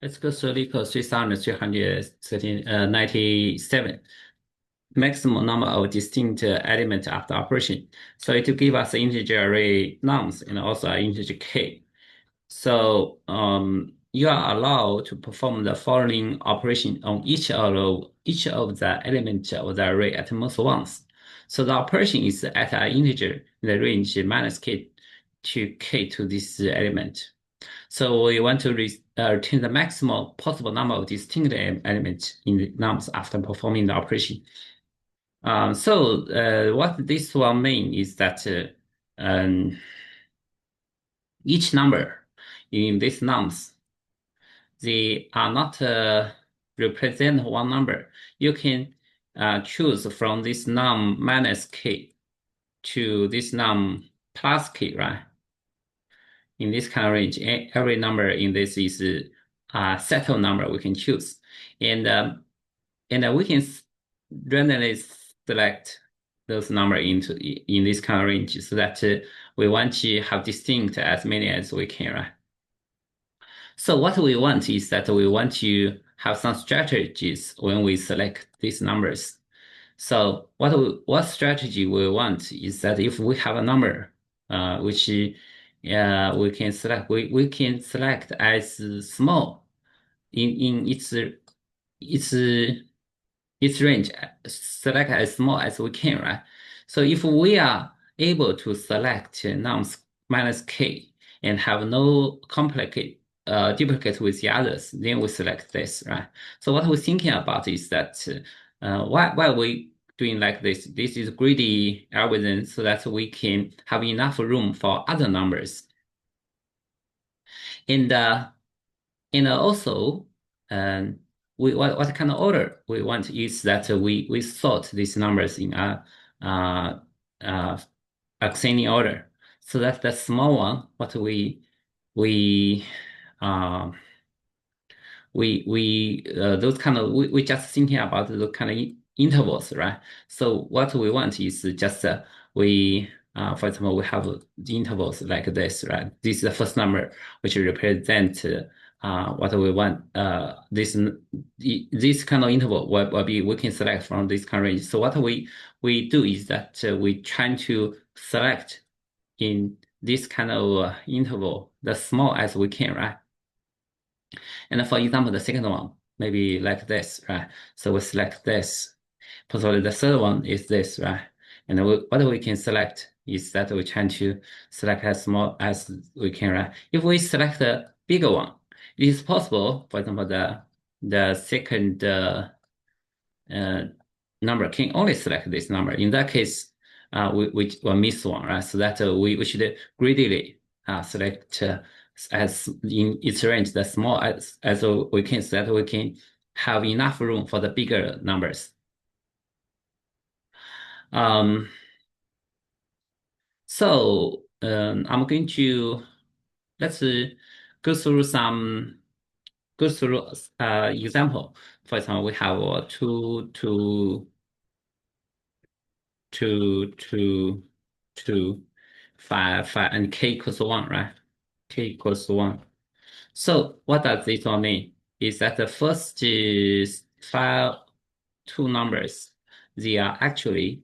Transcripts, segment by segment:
Let's go through LeetCode 3397. Maximum number of distinct elements after operation. So it will give us an integer array nums and also an integer k. So you are allowed to perform the following operation on each of the elements of the array at most once. So the operation is at an integer in the range minus k to k to this element. So we want to return the maximum possible number of distinct elements in the nums after performing the operation. What this one means is that each number in these nums, they are not represent one number. You can choose from this num minus k to this num plus k, right? In this kind of range, every number in this is a set of number we can choose, and we can randomly select those number in this kind of range so that we want to have distinct as many as we can, right? So what we want is that we want to have some strategies when we select these numbers. So what strategy we want is that if we have a number which we can select, we can select as small in its range, select as small as we can, right? So if we are able to select nums minus k and have no duplicate with the others, then we select this, right? So what we're thinking about is that why we doing like this? This is greedy algorithm so that we can have enough room for other numbers. And also, what kind of order we want is that we sort these numbers in a ascending order, so that the small one, what uh, we those kind of we just thinking about those kind of intervals, right? So what we want is just for example, we have the intervals like this, right? This is the first number which represent what we want. This kind of interval will be we can select from this kind of range. So what we do is that we try to select in this kind of interval the small as we can, right? And for example, the second one, maybe like this, right? So we select this. Possibly the third one is this, right? And what we can select is that we try to select as small as we can, right? If we select the bigger one, it is possible, for example, the second uh, number can only select this number. In that case, we will miss one, right? So that we should greedily select as in its range the small as we can, so that we can have enough room for the bigger numbers. Um, I'm going to let's go through some go through example. For example, we have two, 5, and k equals 1, right? K equals 1. So what does this all mean? Is that the first is two numbers, they are actually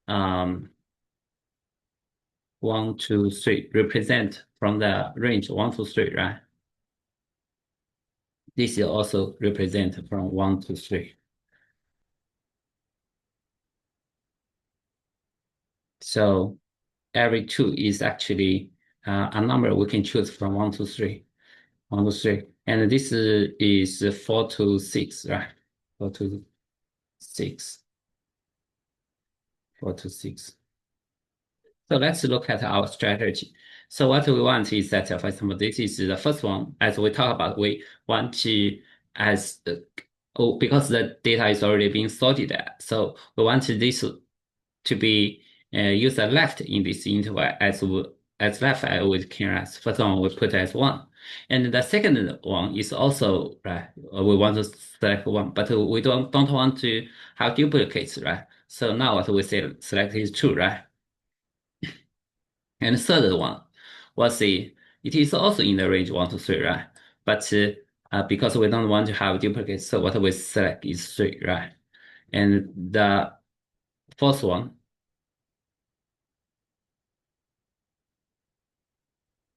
1, 2, 3, represent from the range 1 to 3, right? This is also represent from 1 to 3. So every 2 is actually a number we can choose from 1 to 3. 1 to 3. And this is 4 to 6, right? 4 to 6. 4 to 6. So let's look at our strategy. So what we want is that, for example, this is the first one. As we talk about, we want to, because the data is already being sorted, so we want this to be use a left in this interval as left with KRS. First one we put as 1. And the second one is also, right, we want to select 1, but we don't want to have duplicates, right? So now what we say select is 2, right? And the third one was it is also in the range 1 to 3, right? But because we don't want to have duplicates. So what we select is 3, right? And the fourth one,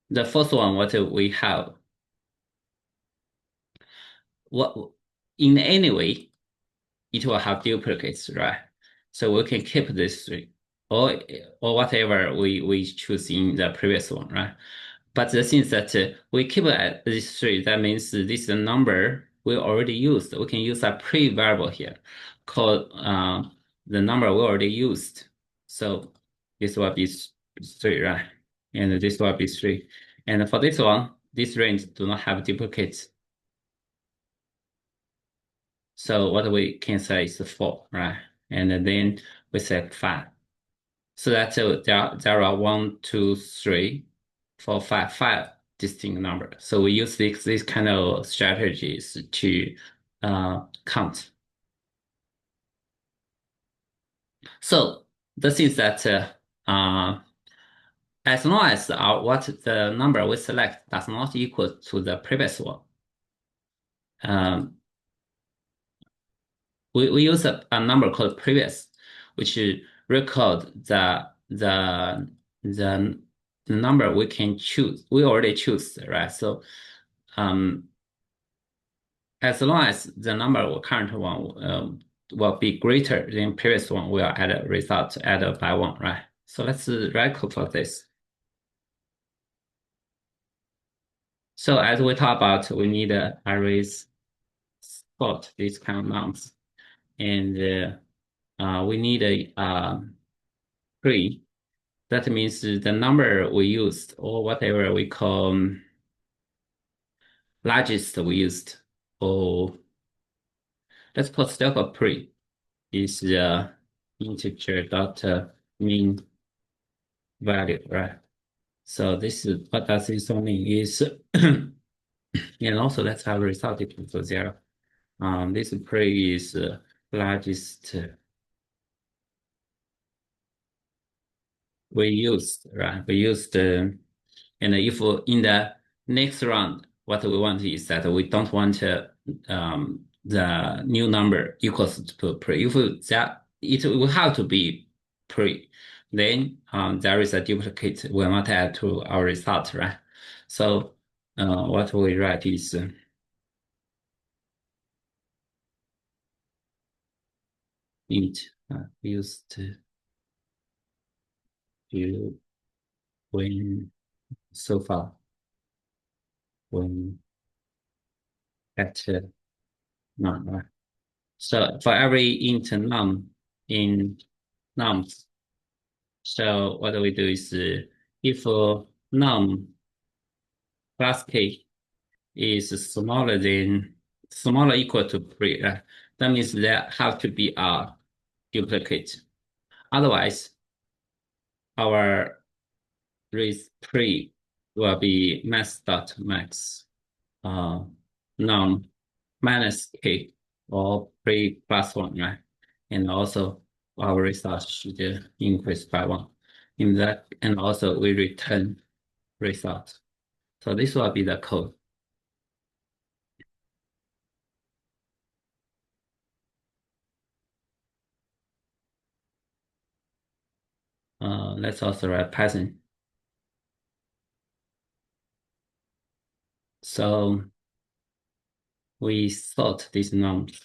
what we have, what in any way, it will have duplicates, right? So we can keep this 3 or whatever we choose in the previous one, right? But the thing is that we keep at this 3, that means this number we already used. We can use a pre-variable here called the number we already used. So this will be 3, right? And this will be 3. And for this one, this range do not have duplicates. So what we can say is 4, right? And then we select 5. So that there are 1, 2, 3, 4, 5, 5 distinct numbers. So we use these kind of strategies to count. So the thing is that as long as what the number we select does not equal to the previous one, um, we use a number called previous, which record the number we can choose. We already choose, right? So as long as the number of current one will be greater than previous one, we'll add a result added by 1, right? So let's right click for this. So as we talk about, we need arrays sort these kind of nums, and we need a pre. That means the number we used or whatever we call largest we used, or let's call still a pre is the integer dot mean value, right? So this is what does this mean is, and also let's have result equal to 0. This pre is largest we used, right? We used, and if in the next round, what we want is that we don't want the new number equals to pre. If that it will have to be pre, then there is a duplicate will not add to our result, right? So what we write is int used to when so far when at none, right? So for every int num in nums, so what we do is if num plus k is smaller equal to 3, that means there have to be a duplicate. Otherwise, our raise pre will be max.max num minus k or pre plus 1, right? And also our result should increase by 1. In that, and also we return result. So this will be the code. Let's also write Python. So we sort these nums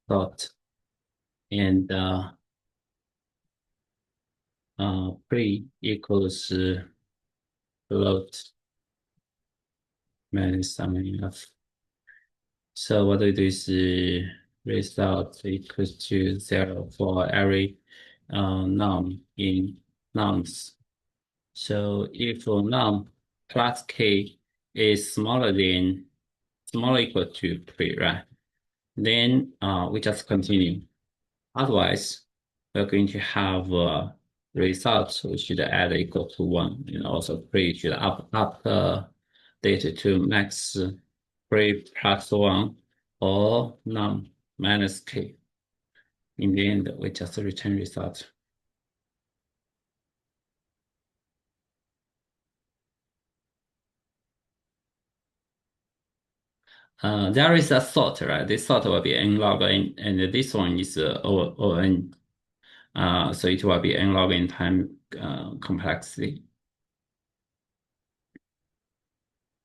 sort, and pre equals float minus summing of. So what we do is result equals to 0 for every num in nums. So if num plus k is smaller equal to 3, right? Then we just continue. Otherwise, we're going to have results we should add equal to 1, and also pre should update to max pre plus 1 or num minus k. In the end, we just return result. There is a sort, right? This sort will be n log n, and this one is O n. So it will be n log n time complexity.